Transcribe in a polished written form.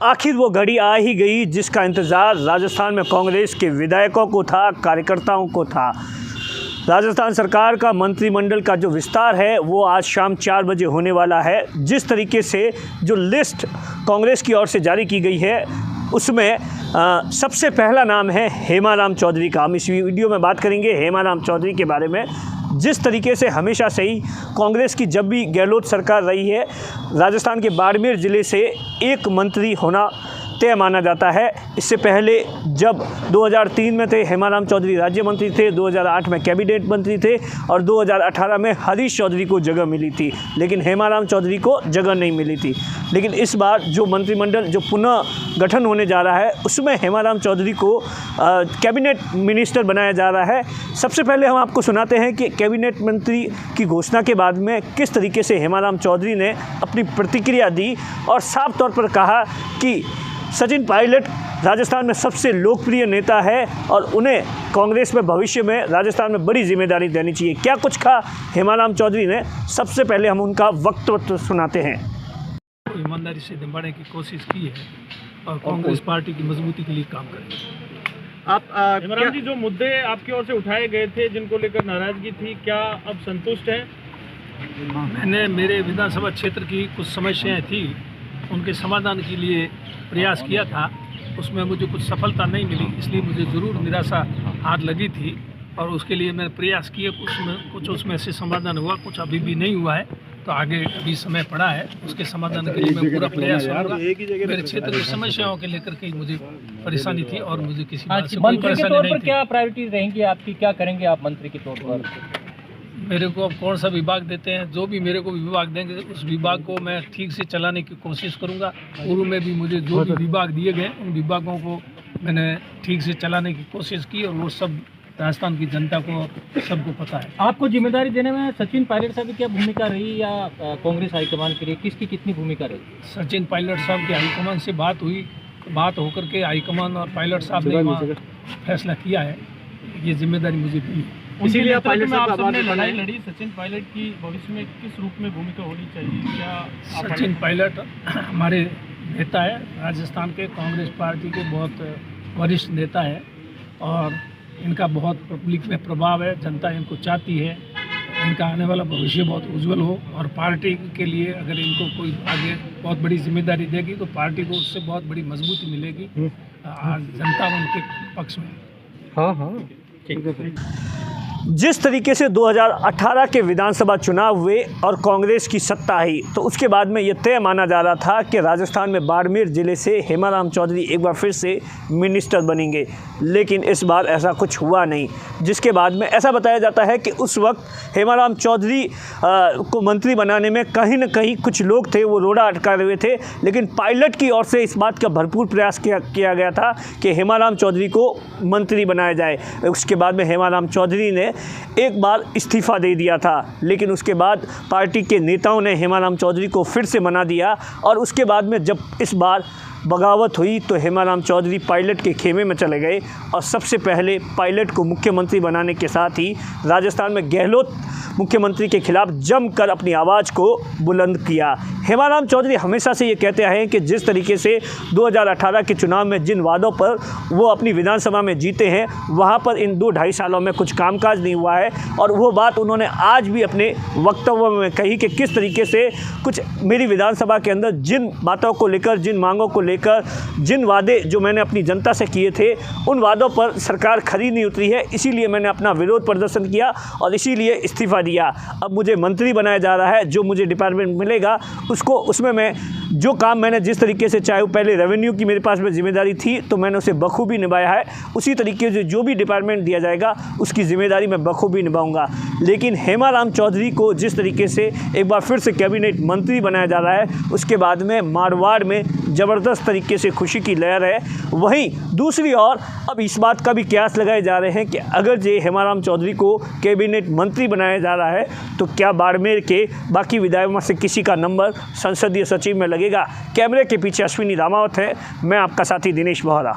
आखिर वो घड़ी आ ही गई जिसका इंतज़ार राजस्थान में कांग्रेस के विधायकों को था, कार्यकर्ताओं को था। राजस्थान सरकार का मंत्रिमंडल का जो विस्तार है वो आज शाम 4 बजे होने वाला है। जिस तरीके से जो लिस्ट कांग्रेस की ओर से जारी की गई है उसमें सबसे पहला नाम है हेमाराम चौधरी का। हम इस वीडियो में बात करेंगे हेमाराम चौधरी के बारे में। जिस तरीके से हमेशा से ही कांग्रेस की जब भी गहलोत सरकार रही है, राजस्थान के बाड़मेर ज़िले से एक मंत्री होना तय माना जाता है। इससे पहले जब 2003 में थे हेमाराम चौधरी राज्य मंत्री थे, 2008 में कैबिनेट मंत्री थे और 2018 में हरीश चौधरी को जगह मिली थी, लेकिन हेमाराम चौधरी को जगह नहीं मिली थी। लेकिन इस बार जो मंत्रिमंडल जो पुनः गठन होने जा रहा है उसमें हेमाराम चौधरी को कैबिनेट मिनिस्टर बनाया जा रहा है। सबसे पहले हम आपको सुनाते हैं कि कैबिनेट मंत्री की घोषणा के बाद में किस तरीके से हेमाराम चौधरी ने अपनी प्रतिक्रिया दी और साफ तौर पर कहा कि सचिन पायलट राजस्थान में सबसे लोकप्रिय नेता है और उन्हें कांग्रेस में भविष्य में राजस्थान में बड़ी जिम्मेदारी देनी चाहिए। क्या कुछ कहा हेमाराम चौधरी ने, सबसे पहले हम उनका वक्तव्य सुनाते हैं। ईमानदारी से निभाने की कोशिश की है और कांग्रेस पार्टी की मजबूती के लिए काम करेंगे। आप हेमाराम जी, जो मुद्दे आपकी ओर से उठाए गए थे जिनको लेकर नाराजगी थी, क्या अब संतुष्ट हैं? मैंने मेरे विधानसभा क्षेत्र की कुछ समस्याएं थी, उनके समाधान के लिए प्रयास किया था, उसमें मुझे कुछ सफलता नहीं मिली, इसलिए मुझे ज़रूर निराशा हाथ लगी थी और उसके लिए मैंने प्रयास किए। कुछ उसमें से समाधान हुआ, कुछ अभी भी नहीं हुआ है, तो आगे अभी समय पड़ा है, उसके समाधान के लिए मैं पूरा प्रयास करूँगा। मेरे क्षेत्र की समस्याओं के लेकर के मुझे परेशानी थी और मुझे किसी बात से कोई परेशानी नहीं थी। क्या प्रायोरिटी रहेंगी आपकी, क्या करेंगे आप मंत्री के तौर पर? मेरे को अब कौन सा विभाग देते हैं, जो भी मेरे को विभाग देंगे उस विभाग को मैं ठीक से चलाने की कोशिश करूंगा। पूर्व में भी मुझे जो भी विभाग दिए गए उन विभागों को मैंने ठीक से चलाने की कोशिश की और वो सब राजस्थान की जनता को सबको पता है। आपको जिम्मेदारी देने में सचिन पायलट साहब की क्या भूमिका रही या कांग्रेस हाईकमान के लिए किसकी कितनी भूमिका रही? सचिन पायलट साहब की हाईकमान से बात हुई, बात होकर के हाईकमान और पायलट साहब ने वहाँ फैसला किया है, ये जिम्मेदारी मुझे दी है। इसीलिए पायलट साहब आपने लड़ाई लड़ी। सचिन पायलट की भविष्य में किस रूप में भूमिका होनी चाहिए? क्या सचिन पायलट हमारे नेता है, राजस्थान के कांग्रेस पार्टी के बहुत वरिष्ठ नेता है और इनका बहुत पब्लिक में प्रभाव है, जनता इनको चाहती है, इनका आने वाला भविष्य बहुत उज्जवल हो और पार्टी के लिए अगर इनको कोई आगे बहुत बड़ी जिम्मेदारी देगी तो पार्टी को उससे बहुत बड़ी मजबूती मिलेगी। जनता उनके पक्ष में। हाँ ठीक है। जिस तरीके से 2018 के विधानसभा चुनाव हुए और कांग्रेस की सत्ता आई, तो उसके बाद में ये तय माना जा रहा था कि राजस्थान में बाड़मेर ज़िले से हेमाराम चौधरी एक बार फिर से मिनिस्टर बनेंगे, लेकिन इस बार ऐसा कुछ हुआ नहीं। जिसके बाद में ऐसा बताया जाता है कि उस वक्त हेमाराम चौधरी को मंत्री बनाने में कहीं न कहीं कुछ लोग थे वो रोड़ा अटका हुए थे, लेकिन पायलट की ओर से इस बात का भरपूर प्रयास किया गया था कि हेमाराम चौधरी को मंत्री बनाया जाए। उसके बाद में हेमाराम चौधरी ने एक बार इस्तीफ़ा दे दिया था, लेकिन उसके बाद पार्टी के नेताओं ने हेमाराम चौधरी को फिर से मना दिया और उसके बाद में जब इस बार बगावत हुई तो हेमाराम चौधरी पायलट के खेमे में चले गए और सबसे पहले पायलट को मुख्यमंत्री बनाने के साथ ही राजस्थान में गहलोत मुख्यमंत्री के खिलाफ जमकर अपनी आवाज़ को बुलंद किया। हेमाराम चौधरी हमेशा से ये कहते हैं कि जिस तरीके से 2018 के चुनाव में जिन वादों पर वो अपनी विधानसभा में जीते हैं वहाँ पर इन 2-2.5 सालों में कुछ कामकाज नहीं हुआ है और वो बात उन्होंने आज भी अपने वक्तव्य में कही कि किस तरीके से कुछ मेरी विधानसभा के अंदर जिन बातों को लेकर, जिन मांगों को लेकर, जिन वादे जो मैंने अपनी जनता से किए थे उन वादों पर सरकार खरी नहीं उतरी है, इसीलिए मैंने अपना विरोध प्रदर्शन किया और इसीलिए इस्तीफ़ा दिया। अब मुझे मंत्री बनाया जा रहा है, जो मुझे डिपार्टमेंट मिलेगा उसमें मैं जो काम मैंने जिस तरीके से, चाहे पहले रेवेन्यू की मेरे पास में जिम्मेदारी थी तो मैंने उसे बखूबी निभाया है, उसी तरीके से जो भी डिपार्टमेंट दिया जाएगा उसकी जिम्मेदारी मैं बखूबी निभाऊंगा। लेकिन हेमाराम चौधरी को जिस तरीके से एक बार फिर से कैबिनेट मंत्री बनाया जा रहा है उसके बाद में मारवाड़ में ज़बरदस्त तरीके से खुशी की लहर है। वहीं दूसरी ओर अब इस बात का भी कयास लगाए जा रहे हैं कि अगर ये हेमाराम चौधरी को कैबिनेट मंत्री बनाया जा रहा है तो क्या बाड़मेर के बाकी विधायकों से किसी का नंबर संसदीय सचिव में लगेगा? कैमरे के पीछे अश्विनी रामावत है, मैं आपका साथी दिनेश बोहरा।